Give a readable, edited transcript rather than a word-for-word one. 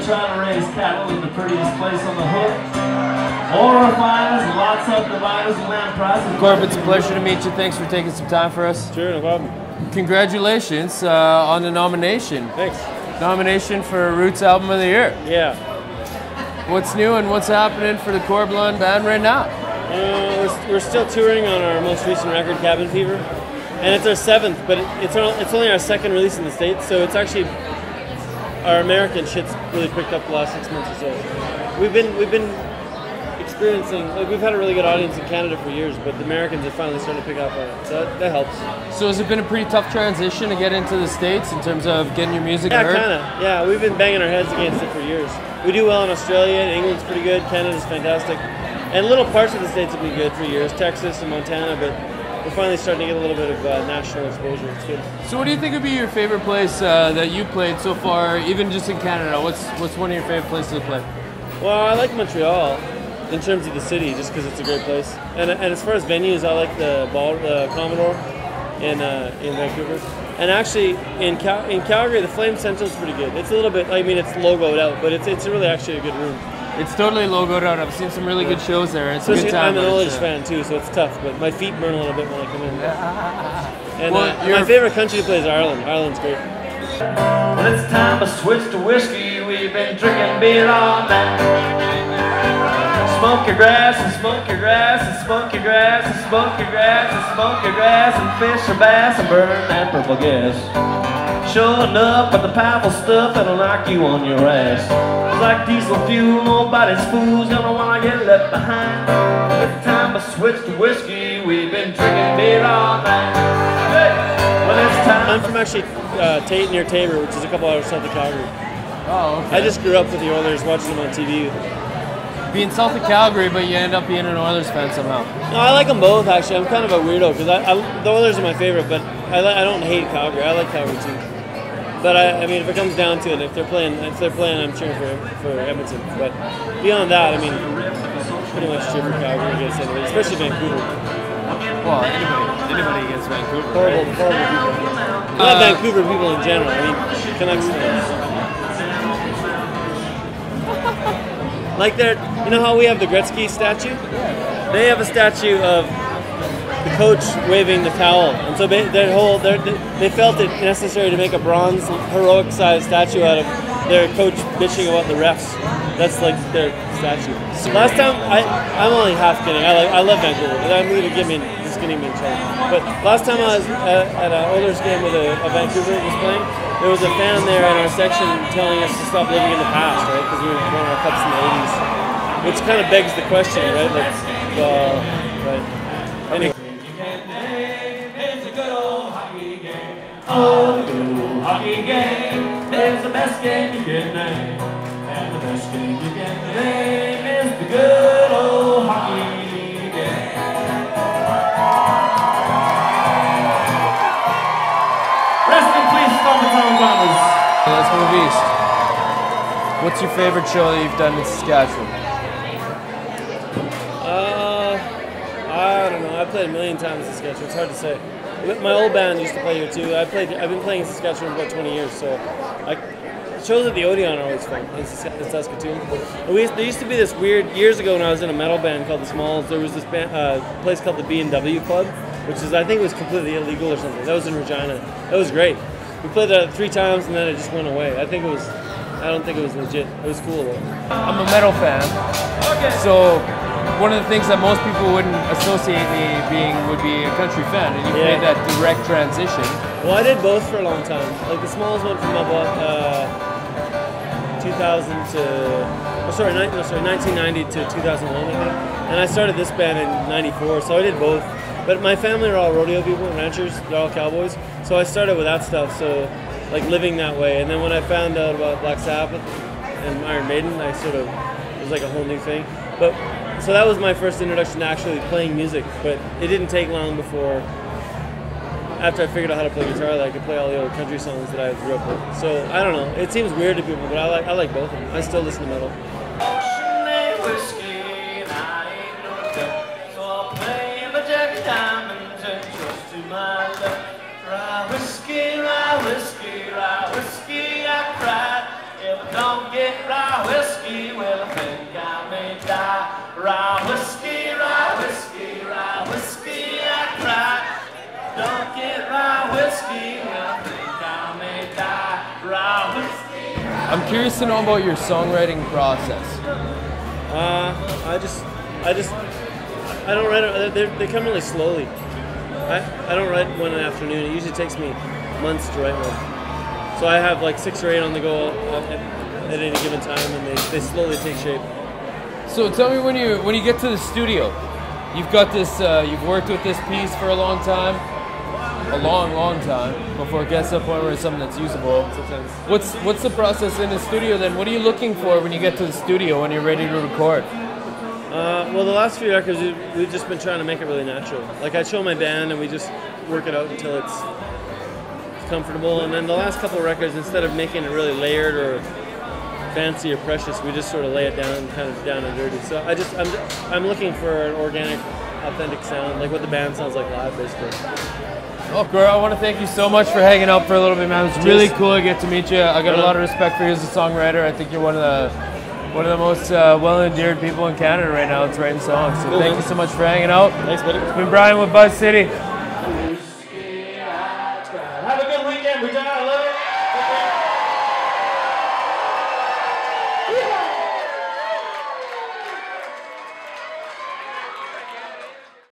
gonna try to raise cattle in the prettiest place on the hook. All our finest, lots of dividers and land prizes. Corb, it's a pleasure to meet you. Thanks for taking some time for us. Sure, no problem. Congratulations on the nomination. Thanks. Nomination for Roots Album of the Year. Yeah. What's new and what's happening for the Corb Lund band right now? We're still touring on our most recent record, Cabin Fever, and it's our 7th, but it's only our 2nd release in the States, so it's actually our American shit's really picked up the last 6 months or so. We've been experiencing, like, we've had a really good audience in Canada for years, but the Americans are finally starting to pick up on it, so that helps. So has it been a pretty tough transition to get into the States in terms of getting your music heard? Yeah, kind of. Yeah, we've been banging our heads against it for years. We do well in Australia, and England's pretty good, Canada's fantastic. And little parts of the States have been good for years, Texas and Montana, but we're finally starting to get a little bit of national exposure. It's good. So what do you think would be your favorite place that you played so far, even just in Canada? What's one of your favorite places to play? Well, I like Montreal in terms of the city, just because it's a great place. And as far as venues, I like the Commodore in Vancouver. And actually, in Calgary, the Flame Central is pretty good. It's a little bit, I mean, it's logoed out, but it's really actually a good room. It's totally logoed out. I've seen some really good shows there. It's a good time. I'm an Oilers fan too, so it's tough. But my feet burn a little bit when I come in. And well, my favorite country to play is Ireland. Ireland's great. Well, it's time to switch to whiskey. We've been drinking beer all night. Smoke your grass and smoke your grass and smoke your grass and smoke your grass and smoke your grass and fish your bass and burn that purple gas. Showing up with the powerful stuff that'll knock you on your ass. It's like diesel fuel, nobody's fool's gonna wanna get left behind. It's time to switch to whiskey, we've been drinking beer all night. Hey! Well, it's time. I'm from actually Tate near Tabor, which is a couple hours south of Calgary. Oh, okay. I just grew up with the Oilers, watching them on TV. Being south of Calgary, but you end up being an Oilers fan somehow. No, I like them both actually. I'm kind of a weirdo because the Oilers are my favorite, but I don't hate Calgary. I like Calgary too. But I mean, if it comes down to it, if they're playing, I'm cheering for Edmonton. But beyond that, I mean, pretty much cheer for Calgary against anybody, especially Vancouver. Well, anybody against Vancouver. Horrible, right? horrible people. Not Vancouver people in general. I mean, Canucks fans. Like you know how we have the Gretzky statue? They have a statue of the coach waving the towel, and so they felt it necessary to make a bronze heroic size statue out of their coach bitching about the refs. That's like their statue. Last time, I'm only half kidding. I love Vancouver. I'm going to get me in trouble. But last time I was at an Oilers game with a Vancouver was playing, there was a fan there in our section telling us to stop living in the past, right? Because we won our cups in the 80s, which kind of begs the question, right? Like, right. Anyway. Oh, the good old hockey game is the best game you can name. And the best game you can name is the good old hockey game. Rest in peace, Stormtown Bombers. Let's move east. What's your favorite show that you've done in Saskatchewan? I don't know. I played a million times in Saskatchewan. It's hard to say. My old band used to play here too. I've been playing in Saskatchewan for about 20 years, so shows at the Odeon are always fun in Saskatoon. There used to be this weird, years ago when I was in a metal band called the Smalls, there was this place called the B&W Club, which is, I think it was completely illegal or something. That was in Regina. That was great. We played that 3 times and then it just went away. I don't think it was legit. It was cool though. I'm a metal fan, so one of the things that most people wouldn't associate me being would be a country fan, and you made that direct transition. Well, I did both for a long time. Like the Smalls went from about 1990 to 2001, I think. And I started this band in '94, so I did both. But my family are all rodeo people, ranchers. They're all cowboys. So I started with that stuff. So like living that way. And then when I found out about Black Sabbath and Iron Maiden, it was like a whole new thing. But so that was my first introduction to actually playing music. But it didn't take long before, after I figured out how to play guitar, that I could play all the old country songs that I grew up with. So I don't know. It seems weird to people, but I like both of them. I still listen to metal. Whiskey, rye whiskey, I cried. If I don't get right. curious to know about your songwriting process. I don't write. They come really slowly. I don't write one in the afternoon. It usually takes me months to write one. So I have like 6 or 8 on the go at any given time, and they slowly take shape. So tell me, when you get to the studio, you've got this. You've worked with this piece for a long time. A long time before it gets to the point where it's something that's usable. What's the process in the studio then? What are you looking for when you get to the studio when you're ready to record? Well, the last few records we've just been trying to make it really natural. Like I show my band and we just work it out until it's comfortable. And then the last couple of records, instead of making it really layered or fancy or precious, we just sort of lay it down, kind of down and dirty. So I'm looking for an organic, authentic sound, like what the band sounds like live, basically. Oh, girl, I want to thank you so much for hanging out for a little bit, man. It was really cool to get to meet you. I got a lot of respect for you as a songwriter. I think you're one of the most well-endeared people in Canada right now that's writing songs. So thank you so much for hanging out. Thanks, buddy. It's been Brian with Buzz City. Have a good weekend, we love it.